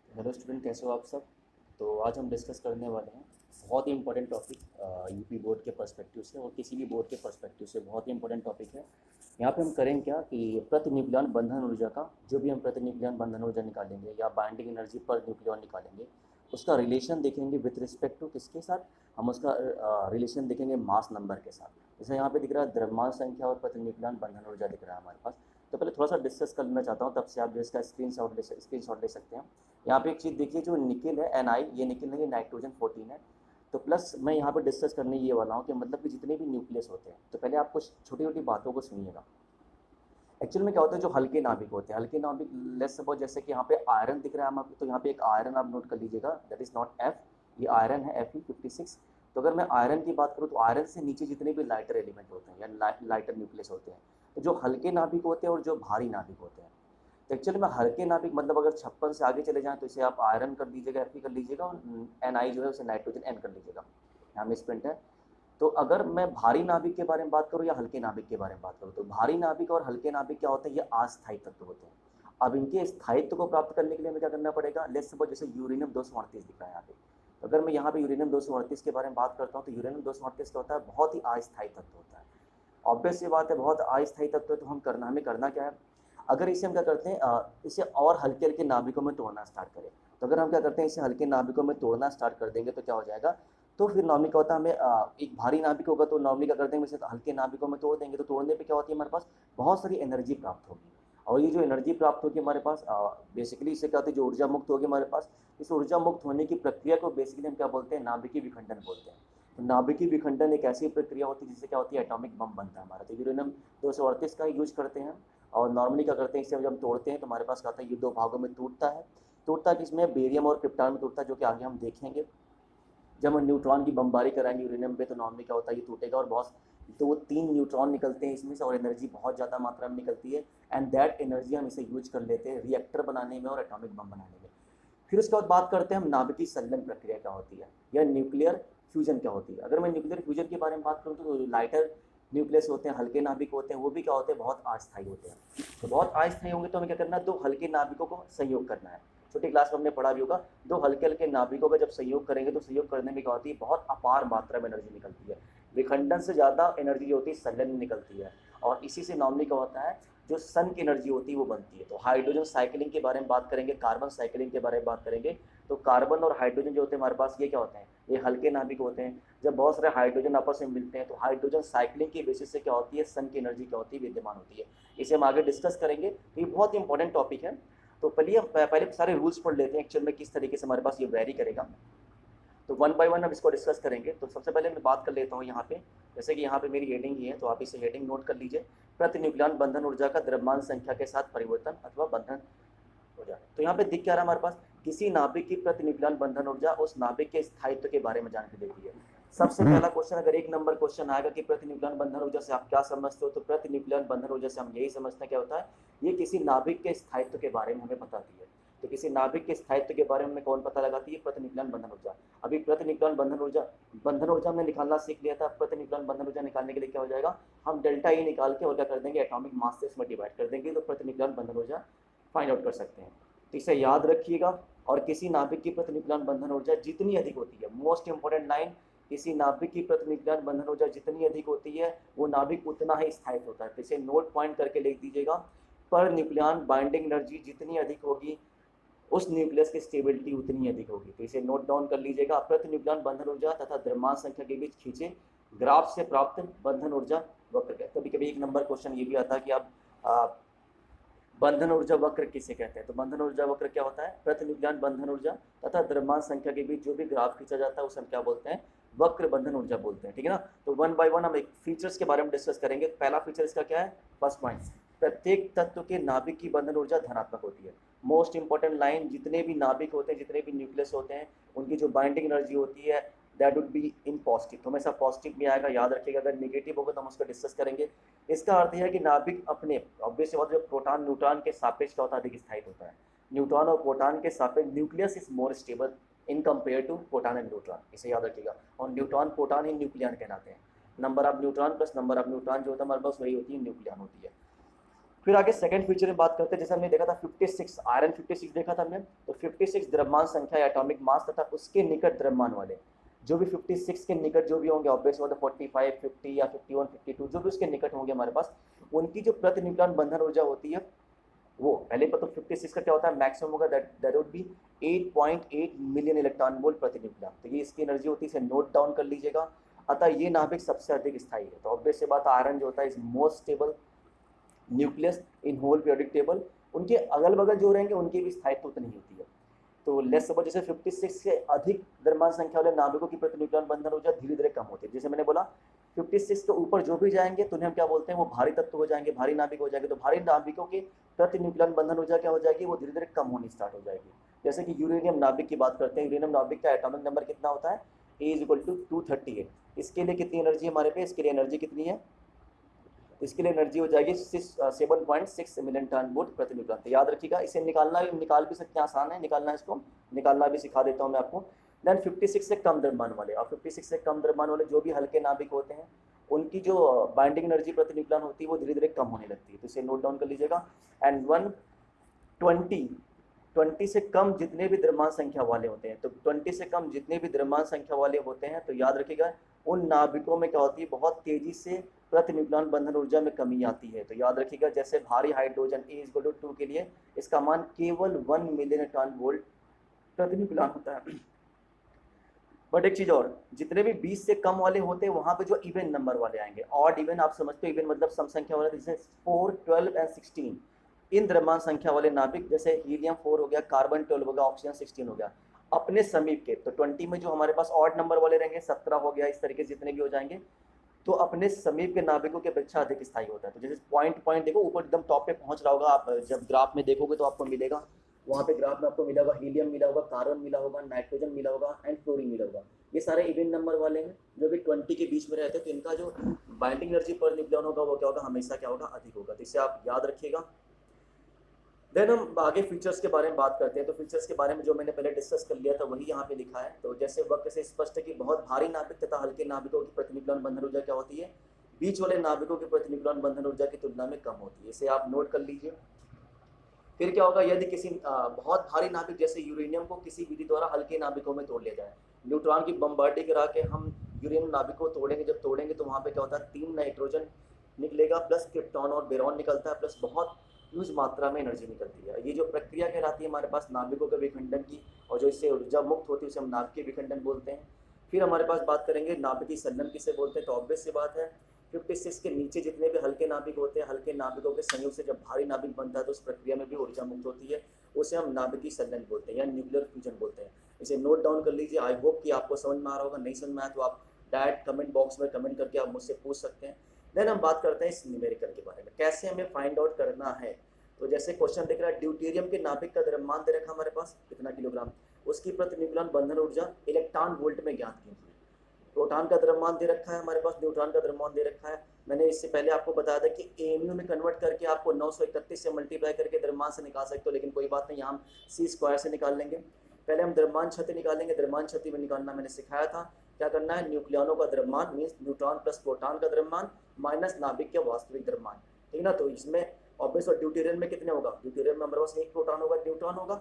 Hello student, कैसे हो आप सब। तो आज हम डिस्कस करने वाले हैं बहुत ही इंपॉर्टेंट टॉपिक यूपी बोर्ड के पर्सपेक्टिव से और किसी भी बोर्ड के पर्सपेक्टिव से बहुत ही इंपॉर्टेंट टॉपिक है। यहाँ पे हम करेंगे क्या कि प्रति न्यूक्लियन बंधन ऊर्जा का जो भी हम प्रति न्यूक्लियन बंधन ऊर्जा निकालेंगे या बाइंडिंग एनर्जी पर न्यूक्लियन निकालेंगे, उसका रिलेशन देखेंगे विथ रिस्पेक्ट टू किसके साथ। हम उसका रिलेशन देखेंगे मास नंबर के साथ। जैसे यहाँ पे दिख रहा है द्रव्यमान संख्या और प्रति न्यूक्लियन बंधन ऊर्जा दिख रहा है हमारे पास। तो पहले थोड़ा सा डिस्कस करना चाहता हूँ, तब से आप जो इसका स्क्रीन शॉट ले सकते हैं। यहाँ पे एक चीज़ देखिए, जो निकिल है एन आई, ये निकिल नहीं, ये नाइट्रोजन 14 है। तो प्लस मैं यहाँ पे डिस्कस करने ये वाला हूँ कि मतलब कि जितने भी न्यूक्लियस होते हैं, तो पहले आप कुछ छोटी छोटी बातों को सुनिएगा। एक्चुअल में क्या होता है, जो हल्के नाभिक होते हैं, हल्के नाभिक लेट्स सपोज जैसे कि यहाँ पे आयरन दिख रहा है आपको, तो यहाँ पे एक आयरन आप नोट कर लीजिएगा, दैट इज नॉट एफ, ये आयरन है Fe56। तो अगर मैं आयरन की बात करूँ तो आयरन से नीचे जितने भी लाइटर एलिमेंट होते हैं या लाइटर न्यूक्लियस होते हैं, तो जो हल्के नाभिक होते हैं और जो भारी नाभिक होते हैं। तो एक्चुअली में हल्के नाभिक मतलब अगर 56 से आगे चले जाएँ तो इसे आप आयरन कर दीजिएगा, Fe कर लीजिएगा, और एन आई जो है उसे नाइट्रोजन एन कर लीजिएगा। यहाँ में स्प्रिंट है। तो अगर मैं भारी नाभिक के बारे में बात करूँ या हल्के नाभिक के बारे में बात करूँ, तो भारी नाभिक और हल्के नाभिक क्या होते हैं, ये अस्थायी तत्व होते हैं। अब इनके स्थायित्व को प्राप्त करने के लिए हमें क्या करना पड़ेगा, लेट्स सपोज जैसे यूरेनियम 238 दिख रहा है यहाँ पे। तो अगर मैं यहाँ पे यूरेनियम 238 के बारे में बात करता हूँ, तो यूरेनियम 238 क्या होता है, बहुत ही अस्थायी तत्व होता है। ऑब्वियस सी बात है, बहुत अस्थायी तत्व है, तो हमें करना क्या है, अगर इसे हम क्या करते हैं, इसे और हल्के हल्के नाभिकों में तोड़ना स्टार्ट करें। तो अगर हम क्या करते हैं, इसे हल्के नाभिकों में तोड़ना स्टार्ट कर देंगे तो क्या हो जाएगा, तो फिर नॉर्मली क्या होता है, हमें एक भारी नाभिक होगा तो नॉर्मली क्या कर देंगे, इसे हल्के नाभिकों में तोड़ देंगे। तो तोड़ने पे क्या होती है, हमारे पास बहुत सारी एनर्जी प्राप्त होगी। और ये जो एनर्जी प्राप्त होगी हमारे पास, बेसिकली इससे क्या होती है, जो ऊर्जा मुक्त होगी हमारे पास, इस ऊर्जा मुक्त होने की प्रक्रिया को बेसिकली हम क्या बोलते हैं, नाभिकीय विखंडन बोलते हैं। तो नाभिकीय विखंडन एक ऐसी प्रक्रिया होती है जिससे क्या होती है, एटॉमिक बम बनता है हमारा। तो यूरेनियम 238 का यूज करते हैं। और नॉर्मली क्या करते हैं, इसे जब हम तोड़ते हैं तो हमारे पास क्या होता है, ये दो भागों में टूटता है। टूटता किसमें, बेरियम और क्रिप्टॉन में टूटता है, जो कि आगे हम देखेंगे। जब हम न्यूट्रॉन की बमबारी कराएंगे यूरेनियम पे, तो नॉर्मली क्या होता है, ये टूटेगा और बहुत, तो वो 3 न्यूट्रॉन निकलते हैं इसमें से, और एनर्जी बहुत ज़्यादा मात्रा में निकलती है। एंड दैट एनर्जी हम इसे यूज कर लेते हैं रिएक्टर बनाने में और एटॉमिक बम बनाने में। फिर उसके बाद बात करते हैं हम नाभिकीय संलयन प्रक्रिया क्या होती है, या न्यूक्लियर फ्यूजन क्या होती है। अगर मैं न्यूक्लियर फ्यूजन के बारे में बात करूँ तो लाइटर न्यूक्लियस होते हैं, हल्के नाभिक होते हैं, वो भी क्या होते हैं, बहुत अस्थायी होते हैं। तो बहुत अस्थायी होंगे तो हमें क्या करना है, दो हल्के नाभिकों को संयोग करना है। छोटी क्लास में हमने पढ़ा भी होगा, दो हल्के हल्के नाभिकों का जब संयोग करेंगे तो संयोग करने में क्या होती है, बहुत अपार मात्रा में एनर्जी निकलती है। विखंडन से ज़्यादा एनर्जी जो होती है संलयन में निकलती है। और इसी से नॉर्मली क्या होता है, जो सन की एनर्जी होती है वो बनती है। तो हाइड्रोजन साइकिलिंग के बारे में बात करेंगे, कार्बन साइकिलिंग के बारे में बात करेंगे। तो कार्बन और हाइड्रोजन जो होते हैं हमारे पास, ये क्या होते हैं, ये हल्के नाभिक होते हैं। जब बहुत सारे हाइड्रोजन आपस में मिलते हैं तो हाइड्रोजन साइकिलिंग की बेसिस से क्या होती है, सन की एनर्जी क्या होती है, विद्यमान होती है। इसे हम आगे डिस्कस करेंगे। तो ये बहुत ही इंपॉर्टेंट टॉपिक है। तो पहले सारे रूल्स पढ़ लेते हैं एक्चुअल में किस तरीके से हमारे पास ये वेरी करेगा। तो वन बाय वन हम इसको डिस्कस करेंगे। तो सबसे पहले मैं बात कर लेता हूँ यहाँ पे, जैसे कि यहाँ पे मेरी हेडिंग ही है, तो आप इसे हेडिंग नोट कर लीजिए, प्रति न्यूक्लियन बंधन ऊर्जा का द्रव्यमान संख्या के साथ परिवर्तन अथवा बंधन ऊर्जा। तो यहाँ पे दिख क्या रहा है हमारे पास, किसी नाभिक की प्रति न्यूक्लियन बंधन ऊर्जा उस नाभिक के स्थायित्व के बारे में जानकारी देती है। सबसे पहला क्वेश्चन, अगर 1 नंबर क्वेश्चन आएगा कि प्रति न्यूक्लियन बंधन ऊर्जा से आप क्या समझते हो, तो प्रति न्यूक्लियन बंधन ऊर्जा से हम यही समझते हैं क्या होता है, ये किसी नाभिक के स्थायित्व के बारे में हमें बताती है। तो किसी नाभिक के स्थायित्व के बारे में कौन पता लगाती है, प्रति न्यूक्लियन बंधन ऊर्जा। अभी प्रति न्यूक्लियन बंधन ऊर्जा हमने निकालना सीख लिया था। प्रति न्यूक्लियन बंधन ऊर्जा निकालने के लिए क्या हो जाएगा, हम डेल्टा ई निकाल के और क्या कर देंगे, एटॉमिक मास से इसमें डिवाइड कर देंगे, तो प्रति न्यूक्लियन बंधन ऊर्जा फाइंड आउट कर सकते हैं। तो इसे याद रखिएगा। और किसी नाभिक की प्रति न्यूक्लियन बंधन ऊर्जा जितनी अधिक होती है, मोस्ट इंपॉर्टेंट लाइन, किसी नाभिक की प्रति न्यूक्लियन बंधन ऊर्जा जितनी अधिक होती है वो नाभिक उतना ही स्थायित्व होता है। तो इसे नोट पॉइंट करके लिख दीजिएगा, पर न्यूक्लियन बाइंडिंग एनर्जी जितनी अधिक होगी उस न्यूक्लियस की स्टेबिलिटी उतनी अधिक होगी। तो इसे नोट डाउन कर लीजिएगा। प्रति न्यूक्लियन बंधन ऊर्जा तथा द्रव्यमान संख्या के बीच खींचे ग्राफ से प्राप्त बंधन ऊर्जा वक्र। कभी कभी 1 नंबर क्वेश्चन ये भी आता है कि आप बंधन ऊर्जा वक्र किसे कहते हैं। तो बंधन ऊर्जा वक्र क्या होता है, प्रति न्यूक्लियन बंधन ऊर्जा तथा द्रव्यमान संख्या के बीच जो भी ग्राफ खींचा जाता है उसे हम क्या बोलते हैं, वक्र बंधन ऊर्जा बोलते हैं। ठीक है ना। तो वन बाय वन हम एक फीचर्स के बारे में डिस्कस करेंगे। पहला फीचर इसका क्या है, फर्स्ट पॉइंट, प्रत्येक तत्व के नाभिक की बंधन ऊर्जा धनात्मक होती है। मोस्ट इंपॉर्टेंट लाइन, जितने भी नाभिक होते हैं, जितने भी न्यूक्लियस होते हैं, उनकी जो बाइंडिंग एनर्जी होती है that would be in positive. तो हमेशा पॉजिटिव भी आएगा, याद रखिएगा। अगर नेगेटिव होगा तो हम उसको डिस्कस करेंगे। इसका अर्थ है कि नाभिक अपने ऑब्वियस बात, जो प्रोटॉन न्यूट्रॉन के सापेक्ष क्या होता है, अधिक स्थायित्व होता है। न्यूट्रॉन और प्रोटॉन के सापेक्ष nucleus is more stable in compare to proton and neutron, इसे याद रखिएगा। और न्यूट्रॉन प्रोटॉन ही न्यूक्लियन कहलाते हैं। Number of neutron plus number of neutron जो होता है हमारे पास, वही होती है न्यूक्लियन होती है। फिर आगे सेकंड फीचर में बात करते हैं, जैसे हमने देखा था 56 आयरन 56 देखा था हमने, तो 56 द्रव्यमान संख्या या एटॉमिक मास तथा उसके निकट द्रव्यमान वाले जो भी 56 के निकट जो भी होंगे, ऑब्वियस मतलब 45 50 या 51 52 जो भी उसके निकट होंगे हमारे पास, उनकी जो प्रति न्यूक्लियन बंधन ऊर्जा होती है वो पहले पर तो 56 का क्या होता है मैक्सिमम होगा, that would be 8.8 million electron volt प्रति न्यूक्लियन। तो ये इसकी एनर्जी होती है, इसे नोट डाउन कर लीजिएगा। अतः ये नाभिक सबसे अधिक स्थायी है। तो ऑब्वियस बात आयरन जो होता है is most stable nucleus in whole periodic table. उनके अगल बगल जो रहेंगे उनकी भी स्थायित्व उतनी होती है। तो लेस सपोज जैसे 56 से अधिक द्रव्यमान संख्या वाले नाभिकों की प्रति न्यूक्लियन बंधन ऊर्जा धीरे धीरे कम होती है। जैसे मैंने बोला 56 के ऊपर जो भी जाएंगे तो उन्हें हम क्या बोलते हैं, वो भारी तत्व हो जाएंगे, भारी नाभिक हो जाएंगे। तो भारी नाभिकों की प्रति न्यूक्लियन बंधन ऊर्जा क्या हो जाएगी, वो धीरे धीरे कम होनी स्टार्ट हो जाएगी। जैसे कि यूरेनियम नाभिक की बात करते हैं, यूरेनियम नाभिक का एटॉमिक नंबर कितना होता है, ए इज इक्वल टू 238। इसके लिए कितनी एनर्जी हमारे पे, इसके लिए एनर्जी कितनी है, इसके लिए एनर्जी हो जाएगी 7.6 मिलियन टन वोल्ट प्रति न्यूक्लियन। तो याद रखिएगा, इसे निकाल भी सकते हैं, आसान है निकालना, इसको निकालना भी सिखा देता हूँ मैं आपको। देन 56 से कम द्रव्यमान वाले और 56 से कम द्रव्यमान वाले जो भी हल्के नाभिक होते हैं उनकी जो बाइंडिंग एनर्जी प्रति न्यूक्लियन होती है वो धीरे धीरे कम होने लगती है। तो इसे नोट डाउन कर लीजिएगा। एंड 20 से कम जितने भी द्रव्यमान संख्या वाले होते हैं, तो 20 से कम जितने भी द्रव्यमान संख्या वाले होते हैं तो याद रखिएगा उन नाभिकों में क्या होती है, बहुत तेजी से प्रति न्यूक्लियन बंधन ऊर्जा में कमी आती है। तो याद रखिएगा जैसे भारी हाइड्रोजन A=2 के लिए इसका मान केवल 1 मिलियन टन वोल्ट प्रति न्यूक्लियन होता है। बट एक चीज और, जितने भी 20 से कम वाले होते हैं वहां पे जो इवन नंबर वाले आएंगे, ऑड इवन आप समझते हो, इवन मतलब सम संख्या वाले, जैसे 4 12 एंड 16 इन द्रव्यमान संख्या वाले नाभिक, जैसे हीलियम 4 हो गया, कार्बन 12 हो गया, ऑक्सीजन 16 हो गया, अपने समीप के, तो 20 में जो हमारे पास ऑड नंबर वाले रहेंगे 17 हो गया, इस तरीके से जितने भी हो जाएंगे, तो अपने समीप के नाभिकों की अपेक्षा अधिक स्थायी होता है। तो जैसे पॉइंट देखो ऊपर एकदम टॉप पे पहुंच रहा होगा, आप जब ग्राफ में देखोगे तो आपको मिलेगा, वहाँ पे ग्राफ में आपको मिला होगा हीलियम मिला होगा, कार्बन मिला होगा, नाइट्रोजन मिला होगा एंड फ्लोरीन मिला होगा। ये सारे इवन नंबर वाले हैं जो भी 20 के बीच में रहते हैं, तो इनका जो बाइंडिंग एनर्जी पर न्यूक्लियन होगा वो क्या होगा, हमेशा क्या होगा, अधिक होगा। तो इसे आप याद रखिएगा। देन हम आगे फीचर्स के बारे में बात करते हैं। तो फीचर्स के बारे में जो मैंने पहले डिस्कस कर लिया था वही यहाँ पे लिखा है। तो जैसे वक्र से स्पष्ट है कि बहुत भारी नाभिक तथा हल्के नाभिकों की प्रति न्यूक्लियन बंधन ऊर्जा क्या होती है, बीच वाले नाभिकों की प्रति न्यूक्लियन बंधन ऊर्जा की तुलना में कम होती है। इसे आप नोट कर लीजिए। फिर क्या होगा, यदि किसी बहुत भारी नाभिक जैसे यूरेनियम को किसी विधि द्वारा हल्के नाभिकों में तोड़ लिया जाए, न्यूट्रॉन की बमबार्डी करा के हम यूरेनियम नाभिक को तोड़ेंगे, जब तोड़ेंगे तो वहाँ पे क्या होता है, 3 नाइट्रोजन निकलेगा प्लस क्रिप्टॉन और बेरॉन निकलता है, प्लस बहुत ह्यूज मात्रा में एनर्जी निकलती है। ये जो प्रक्रिया कहलाती है हमारे पास नाभिकों के विखंडन की, और जो इससे ऊर्जा मुक्त होती है उसे हम नाभिकीय विखंडन बोलते हैं। फिर हमारे पास बात करेंगे नाभिकीय संलयन किसे बोलते हैं। तो ऑब्वियस सी बात है 56 के नीचे जितने भी हल्के नाभिक होते हैं, हल्के नाभिकों के संयोग से जब भारी नाभिक बनता है तो उस प्रक्रिया में भी ऊर्जा मुक्त होती है, उसे हम नाभिकीय संलयन बोलते हैं या न्यूक्लियर फ्यूजन बोलते हैं। इसे नोट डाउन कर लीजिए। आई होप कि आपको समझ में आ रहा होगा, नहीं समझ में आया तो आप डायरेक्ट कमेंट बॉक्स में कमेंट करके आप मुझसे पूछ सकते हैं। देन हम बात करते हैं इस न्यूमेरिकल के बारे में, कैसे हमें फाइंड आउट करना है। तो जैसे क्वेश्चन दिख रहा है, ड्यूटेरियम के नाभिक का द्रव्यमान दे रखा हमारे पास कितना किलोग्राम, उसकी प्रति न्यूक्लियन बंधन ऊर्जा इलेक्ट्रॉन वोल्ट में ज्ञात कीजिए। प्रोटॉन का द्रव्यमान दे रखा है हमारे पास, न्यूट्रॉन का द्रव्यमान दे रखा है। मैंने इससे पहले आपको बताया था कि एमयू में कन्वर्ट करके आपको 931 से मल्टीप्लाई करके द्रव्यमान से निकाल सकते हो, लेकिन कोई बात नहीं, हम c² से निकाल लेंगे। पहले हम द्रव्यमान क्षति निकालेंगे। द्रव्यमान क्षति में निकालना मैंने सिखाया था, क्या करना है, न्यूक्लियनों का द्रव्यमान मीन्स न्यूट्रॉन प्लस प्रोटॉन का द्रव्यमान माइनस नाभिक के वास्तविक द्रव्यमान, ठीक है ना। तो इसमें ऑब्वियस और ड्यूटेरियम में कितने होगा, ड्यूटेरियम में हमारे पास एक प्रोटॉन होगा, न्यूट्रॉन होगा,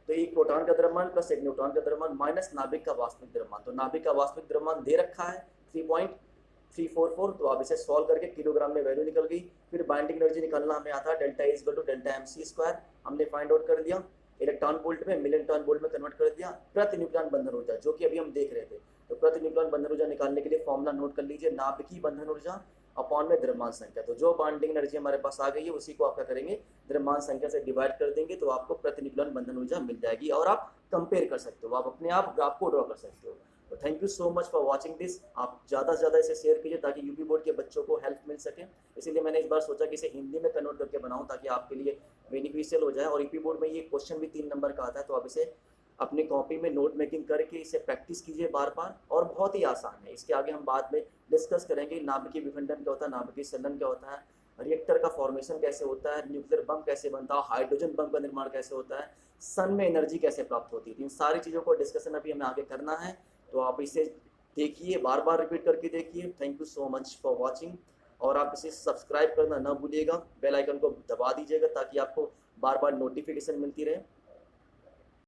तो एक प्रोटॉन का द्रव्यमान प्लस एक न्यूट्रॉन का द्रव्यमान माइनस नाभिक का वास्तविक द्रव्यमान। तो नाभिक का वास्तविक द्रव्यमान दे रखा है 3.344, तो आप इसे सॉल्व करके किलोग्राम में वैल्यू निकल गई। फिर बाइंडिंग एनर्जी निकालना हमें आता है, delta is to delta mc², हमने फाइंड आउट कर दिया, इलेक्ट्रॉन वोल्ट में मिलियन टन वोल्ट में कन्वर्ट कर दिया। प्रति न्यूक्लियन बंधन ऊर्जा जो कि अभी हम देख रहे थे, तो प्रति न्यूक्लियन बंधन ऊर्जा निकालने के लिए फॉर्मूला नोट कर लीजिए, नाभिकीय बंधन ऊर्जा अपॉन में द्रव्यमान संख्या। तो जो बाइंडिंग एनर्जी हमारे पास आ गई है उसी को आप क्या करेंगे, द्रव्यमान संख्या से डिवाइड कर देंगे, तो आपको प्रति न्यूक्लियन बंधन ऊर्जा मिल जाएगी और आप कंपेयर कर सकते हो, आप अपने आप ग्राफ को ड्रॉ कर सकते हो। तो thank you so much for watching this. आप ज़्यादा से ज़्यादा इसे शेयर कीजिए ताकि यूपी बोर्ड के बच्चों को हेल्प मिल सके। इसीलिए मैंने इस बार सोचा कि इसे हिंदी में कन्वर्ट करके बनाऊं ताकि आपके लिए बेनिफिशियल हो जाए। और यूपी बोर्ड में ये क्वेश्चन भी 3 नंबर का आता है, तो आप इसे अपनी कॉपी में नोट मेकिंग करके इसे प्रैक्टिस कीजिए बार बार, और बहुत ही आसान है। इसके आगे हम बाद में डिस्कस करेंगे नाभिकीय विखंडन क्या होता है, नाभिकीय संलयन क्या होता है, रिएक्टर का फॉर्मेशन कैसे होता है, न्यूक्लियर बम कैसे बनता है, हाइड्रोजन बम का निर्माण कैसे होता है, सन में एनर्जी कैसे प्राप्त होती है। इन सारी चीज़ों को डिस्कशन अभी हमें आगे करना है, तो आप इसे देखिए, बार बार रिपीट करके देखिए। Thank you so much for watching. और आप इसे सब्सक्राइब करना ना भूलिएगा, बेल आइकन को दबा दीजिएगा ताकि आपको बार बार नोटिफिकेशन मिलती रहे।